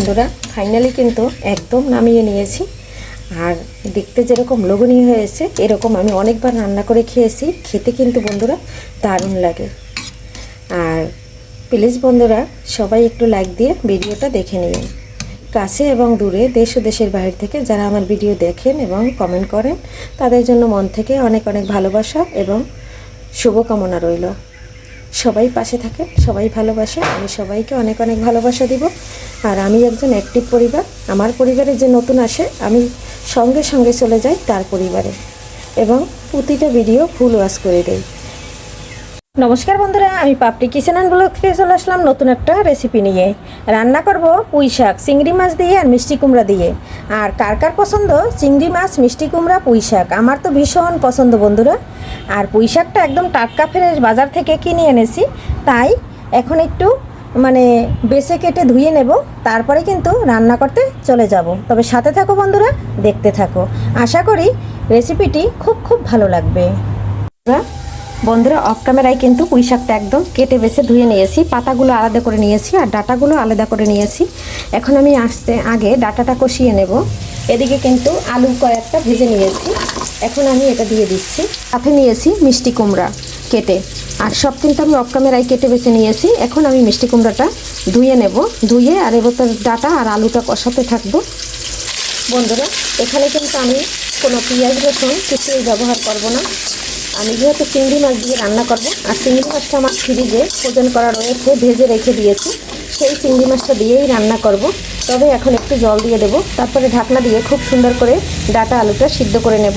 বন্ধুরা ফাইনালি কিন্তু একদম নামিয়ে নিয়েছি। আর দেখতে যেরকম লোভনীয় হয়েছে এরকম আমি অনেকবার রান্না করে খেয়েছি, খেতে কিন্তু বন্ধুরা দারুণ লাগে। আর প্লিজ বন্ধুরা সবাই একটু লাইক দিয়ে ভিডিওটা দেখে নিন। কাছে এবং দূরে দেশ ও দেশের বাইরে থেকে যারা আমার ভিডিও দেখেন এবং কমেন্ট করেন তাদের জন্য মন থেকে অনেক অনেক ভালোবাসা এবং শুভকামনা রইল। সবাই পাশে থাকে, সবাই ভালোবাসে, আমি সবাইকে অনেক অনেক ভালোবাসা দিব। আর আমি একজন অ্যাক্টিভ পরিবার, আমার পরিবারে যে নতুন আসে আমি সঙ্গে সঙ্গে চলে যাই তার পরিবারে এবং প্রতিটা ভিডিও ফুল ওয়াচ করে দেই। নমস্কার বন্ধুরা, আমি পাপড়ি কিচেন অ্যান্ড ব্লগ থেকে চলে আসলাম নতুন একটা রেসিপি নিয়ে। রান্না করব পুঁই শাক চিংড়ি মাছ দিয়ে আর মিষ্টি কুমড়া দিয়ে। আর কার কার পছন্দ চিংড়ি মাছ, মিষ্টি কুমড়া, পুঁই শাক? আমার তো ভীষণ পছন্দ বন্ধুরা। আর পুঁই শাকটা একদম টাটকা ফ্রেশ বাজার থেকে কিনে এনেছি, তাই এখন একটু বেছে কেটে ধুয়ে নেব, তারপরে কিন্তু রান্না করতে চলে যাব। তবে সাথে থাকো বন্ধুরা, দেখতে থাকো। আশা করি রেসিপিটি খুব খুব ভালো লাগবে। বন্ধুরা অফ ক্যামেরায় কিন্তু পুঁই শাকটা একদম কেটে বেছে ধুয়ে নিয়েছি, পাতাগুলো আলাদা করে নিয়েছি আর ডাটাগুলো আলাদা করে নিয়েছি। এখন আমি আগে ডাটাটা কষিয়ে নেব। এদিকে কিন্তু আলু কয়েকটা ভেজে নিয়েছি, এখন আমি এটা দিয়ে দিচ্ছি। সাথে নিয়েছি মিষ্টি কুমড়া কেটে, আর সব কিন্তু আমি অফ ক্যামেরায় কেটে বেছে নিয়েছি। এখন আমি মিষ্টি কুমড়াটা ধুয়ে নেব, ধুয়ে আর এবার ডাটা আর আলুটা কষাতে থাকবো। বন্ধুরা এখানে কিন্তু আমি কোনো পেঁয়াজ রসুন কিছুই ব্যবহার করব না। আমি যেহেতু চিংড়ি মাছ দিয়ে রান্না করব, আর চিংড়ি মাছটা আমার ফ্রিজে ফ্রোজেন করা রয়েছে, ভেজে রেখে দিয়েছি, সেই চিংড়ি মাছটা দিয়েই রান্না করব। তবে এখন একটু জল দিয়ে দেব, তারপরে ঢাকনা দিয়ে খুব সুন্দর করে ডাটা আলুটা সিদ্ধ করে নেব।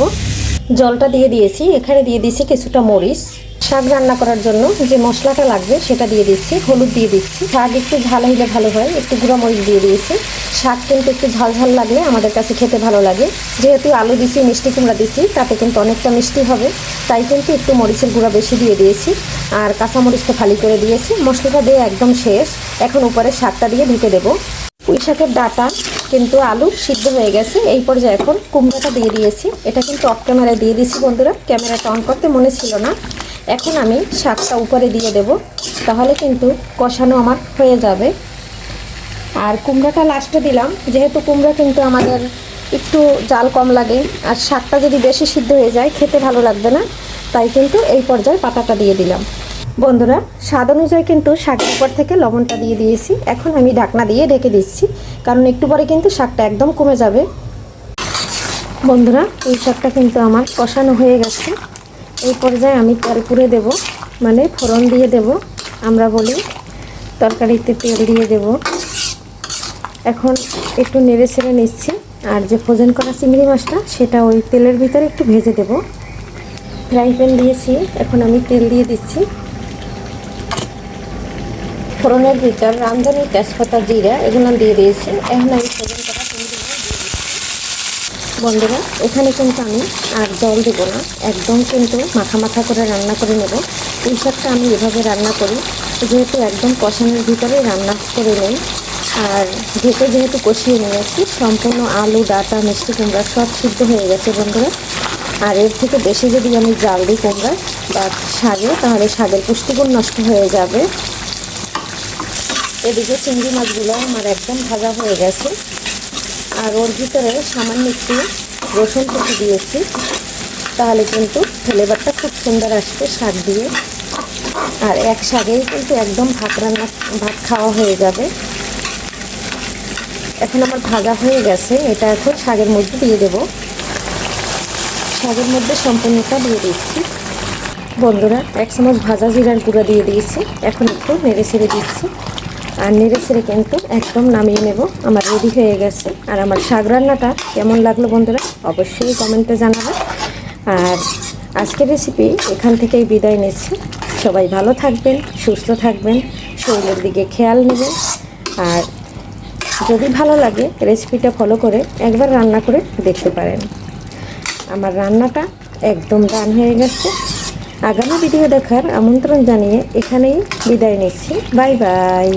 জলটা দিয়ে দিয়েছি, এখানে দিয়ে দিয়েছি কিছুটা মরিচ। শাক রান্না করার জন্য যে মশলাটা লাগবে সেটা দিয়ে দিচ্ছি, হলুদ দিয়ে দিচ্ছি। শাক একটু ঝাল হলে ভালো হয়, একটু গুঁড়া মরিচ দিয়ে দিয়েছি। শাক কিন্তু একটু ঝাল ঝাল লাগলে আমাদের কাছে খেতে ভালো লাগে। যেহেতু আলু দিছি, মিষ্টি কুমড়া দিচ্ছি, তাতে কিন্তু অনেকটা মিষ্টি হবে, তাই কিন্তু একটু মরিচের গুঁড়া বেশি দিয়ে দিয়েছি। আর কাঁচা মরিচটা ফালি করে দিয়েছি। মশলাটা দিয়ে একদম শেষ, এখন উপরে শাকটা দিয়ে ঢেকে দেবো। পুঁই শাকের ডাটা কিন্তু আলু সিদ্ধ হয়ে গেছে, এই পর্যায়ে এখন কুমড়াটা দিয়ে দিয়েছি। এটা কিন্তু অফ ক্যামেরায় দিয়ে দিয়েছি বন্ধুরা, ক্যামেরাটা অন করতে মনে ছিল না। এখন আমি শাকটা উপরে দিয়ে দেব, তাহলে কিন্তু কষানো আমার হয়ে যাবে। আর কুমড়াটা লাস্টে দিলাম, যেহেতু কুমড়া কিন্তু আমাদের একটু জাল কম লাগে, আর শাকটা যদি বেশি সিদ্ধ হয়ে যায় খেতে ভালো লাগবে না, তাই কিন্তু এই পর্যায়ে পাতাটা দিয়ে দিলাম। বন্ধুরা স্বাদ অনুযায়ী কিন্তু শাকের উপর থেকে লবণটা দিয়ে দিয়েছি। এখন আমি ঢাকনা দিয়ে ঢেকে দিচ্ছি, কারণ একটু পরে কিন্তু শাকটা একদম কমে যাবে। বন্ধুরা এই শাকটা কিন্তু আমার কষানো হয়ে গেছে, এই পর্যায়ে আমি তেল পুড়ে দেব, ফোড়ন দিয়ে দেব, আমরা বলি তরকারিতে তেল দিয়ে দেব। এখন একটু নেড়ে ছেড়ে নিচ্ছি, আর যে ফ্রোজেন করা চিংড়ি মাছটা সেটা ওই তেলের ভিতরে একটু ভেজে দেব। ফ্রাই প্যান দিয়েছি, এখন আমি তেল দিয়ে দিচ্ছি। ফোড়নের ভিতর রাঁধুনি, তেজপাতা, জিরা এগুলো দিয়ে দিয়েছি। এখন আমি ফ্রোজেন করা চিংড়ি মাছ দিয়ে দিচ্ছি। বন্ধুরা এখানে কিন্তু আমি আর জল দেবো না, একদম কিন্তু মাখা মাখা করে রান্না করে নেব। পুঁই শাকটা আমি এভাবে রান্না করি, যেহেতু একদম কষানোর ভিতরে রান্না করে নেই। আর ঢেকে যেহেতু কষিয়ে নিয়েছি, সম্পূর্ণ আলু, ডাটা, মিষ্টি কুমড়া সব সিদ্ধ হয়ে গেছে বন্ধুরা। আর এর থেকে বেশি যদি আমি জাল দিই কুমড়া বা শাকে, তাহলে শাকের পুষ্টিগুণ নষ্ট হয়ে যাবে। এদিকে চিংড়ি মাছগুলো আমার একদম ভাজা হয়ে গেছে, আর ওর ভিতরে সামান্য একটু রসুন কুচি দিয়েছি, তাহলে কিন্তু ফ্লেভারটা খুব সুন্দর আসবে শাক দিয়ে। আর এক শাকেই কিন্তু একদম ভাত খাওয়া হয়ে যাবে। এখন আমার ভাজা হয়ে গেছে, এটা এখন শাকের মধ্যে দিয়ে দেব। শাকের মধ্যে সম্পূর্ণটা দিয়ে দিচ্ছি। বন্ধুরা 1 চামচ ভাজা জিরার গুঁড়া দিয়ে দিয়েছি, এখন একটু নেড়ে ছেড়ে দিচ্ছি। আর নেড়ে ছেড়ে কিন্তু একদম নামিয়ে নেব, আমার রেডি হয়ে গেছে। আর আমার শাক রান্নাটা কেমন লাগলো বন্ধুরা অবশ্যই কমেন্টে জানাবেন। আর আজকের রেসিপি এখান থেকেই বিদায় নিচ্ছি। সবাই ভালো থাকবেন, সুস্থ থাকবেন, শরীরের দিকে খেয়াল নেবেন। আর যদি ভালো লাগে রেসিপিটা ফলো করে একবার রান্না করে দেখতে পারেন। আমার রান্নাটা একদম ডান হয়ে গেছে। আগামী ভিডিও দেখার আমন্ত্রণ জানিয়ে এখানেই বিদায় নিচ্ছি। Bye bye.